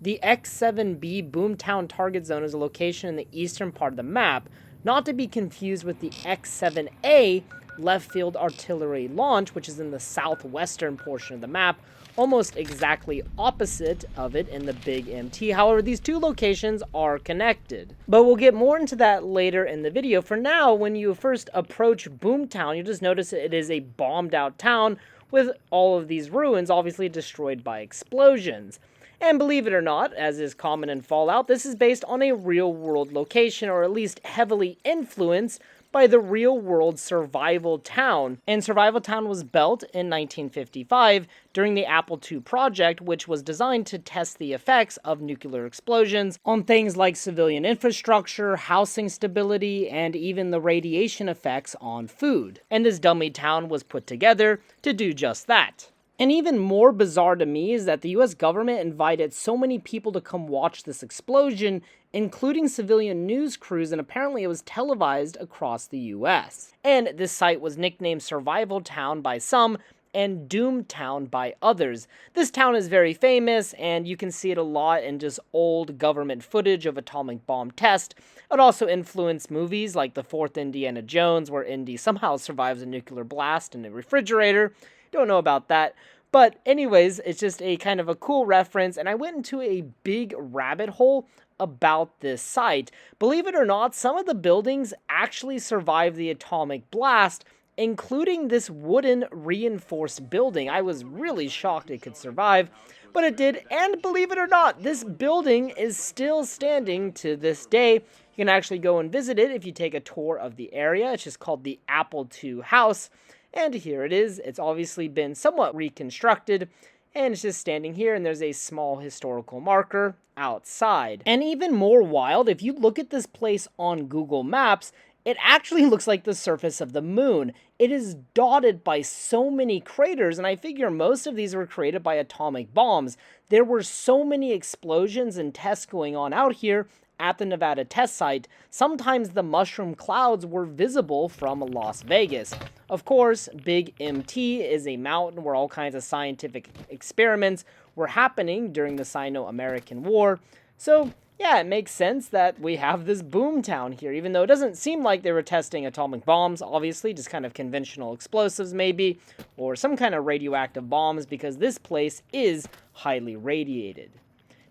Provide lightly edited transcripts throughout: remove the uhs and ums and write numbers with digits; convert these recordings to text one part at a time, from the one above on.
The X-7b Boomtown target zone is a location in the eastern part of the map, not to be confused with the X-7a left field artillery launch, which is in the southwestern portion of the map, almost exactly opposite of it in the Big MT. However, these two locations are connected. But we'll get more into that later in the video. For now, when you first approach Boomtown, you'll just notice it is a bombed out town with all of these ruins obviously destroyed by explosions. And believe it or not, as is common in Fallout, this is based on a real-world location, or at least heavily influenced by the real-world Survival Town. And Survival Town was built in 1955 during the Apple II project, which was designed to test the effects of nuclear explosions on things like civilian infrastructure, housing stability, and even the radiation effects on food. And this dummy town was put together to do just that. And even more bizarre to me is that the US government invited so many people to come watch this explosion, including civilian news crews, and apparently it was televised across the US. And this site was nicknamed Survival Town by some, and Doom Town by others. This town is very famous, and you can see it a lot in just old government footage of atomic bomb test. It also influenced movies like the fourth Indiana Jones, where Indy somehow survives a nuclear blast in a refrigerator. Don't know about that. But anyways, it's just a kind of a cool reference, and I went into a big rabbit hole about this site. Believe it or not, some of the buildings actually survived the atomic blast, including this wooden reinforced building. I was really shocked it could survive, but it did, and believe it or not, this building is still standing to this day. You can actually go and visit it if you take a tour of the area. It's just called the Apple II House. And here it is. It's obviously been somewhat reconstructed, and it's just standing here, and there's a small historical marker outside. And even more wild, if you look at this place on Google Maps, it actually looks like the surface of the moon. It is dotted by so many craters, and I figure most of these were created by atomic bombs. There were so many explosions and tests going on out here at the Nevada test site. Sometimes the mushroom clouds were visible from Las Vegas. Of course, Big MT is a mountain where all kinds of scientific experiments were happening during the Sino-American War. So yeah, it makes sense that we have this boomtown here, even though it doesn't seem like they were testing atomic bombs, obviously, just kind of conventional explosives maybe, or some kind of radioactive bombs, because this place is highly radiated.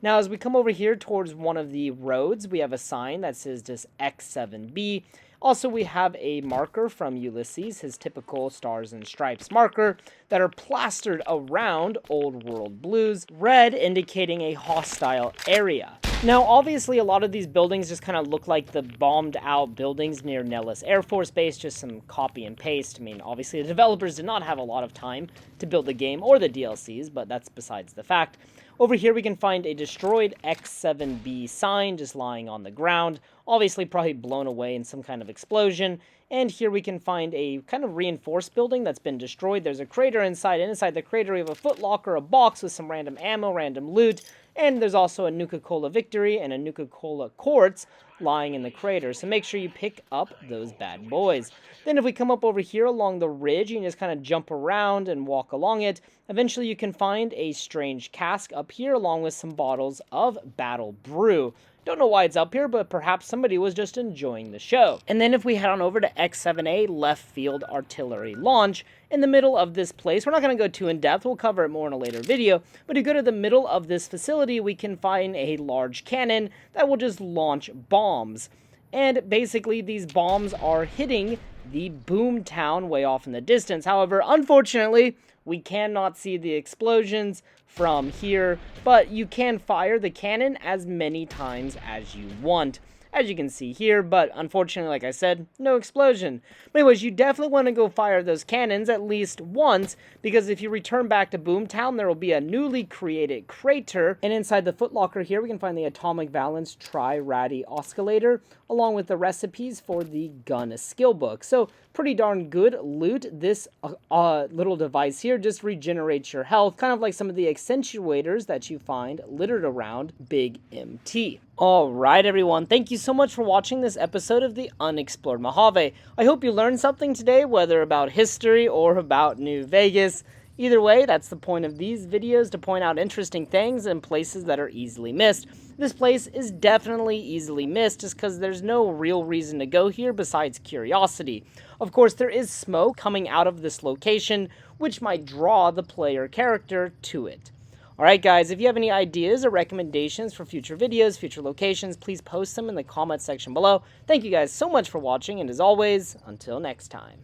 Now, as we come over here towards one of the roads, we have a sign that says just X-7b. Also, we have a marker from Ulysses, his typical stars and stripes marker, that are plastered around Old World Blues, red indicating a hostile area. Now, obviously, a lot of these buildings just kind of look like the bombed-out buildings near Nellis Air Force Base, just some copy and paste. I mean, obviously, the developers did not have a lot of time to build the game or the DLCs, but that's besides the fact. Over here, we can find a destroyed X-7b sign just lying on the ground, obviously probably blown away in some kind of explosion. And here we can find a kind of reinforced building that's been destroyed. There's a crater inside, and inside the crater we have a Footlocker, a box with some random ammo, random loot, and there's also a Nuka-Cola Victory and a Nuka-Cola Quartz lying in the crater, so make sure you pick up those bad boys. Then if we come up over here along the ridge, you can just kind of jump around and walk along it. Eventually you can find a strange cask up here along with some bottles of Battle Brew. Don't know why it's up here, but perhaps somebody was just enjoying the show. And then if we head on over to X-7a Left Field Artillery Launch, in the middle of this place, we're not going to go too in depth, we'll cover it more in a later video, but if you go to the middle of this facility, we can find a large cannon that will just launch bombs. And basically, these bombs are hitting the boomtown way off in the distance. However, unfortunately, we cannot see the explosions from here, but you can fire the cannon as many times as you want, as you can see here, but unfortunately, like I said, no explosion. But anyways, you definitely want to go fire those cannons at least once, because if you return back to Boomtown, there will be a newly created crater, and inside the Footlocker here, we can find the Atomic Valence Tri-Radi Oscillator, along with the recipes for the gun skill book. So, pretty darn good loot. This little device here just regenerates your health, kind of like some of the accentuators that you find littered around Big MT. Alright everyone, thank you so much for watching this episode of the Unexplored Mojave. I hope you learned something today, whether about history or about New Vegas. Either way, that's the point of these videos, to point out interesting things and places that are easily missed. This place is definitely easily missed just because there's no real reason to go here besides curiosity. Of course, there is smoke coming out of this location, which might draw the player character to it. Alright guys, if you have any ideas or recommendations for future videos, future locations, please post them in the comment section below. Thank you guys so much for watching, and as always, until next time.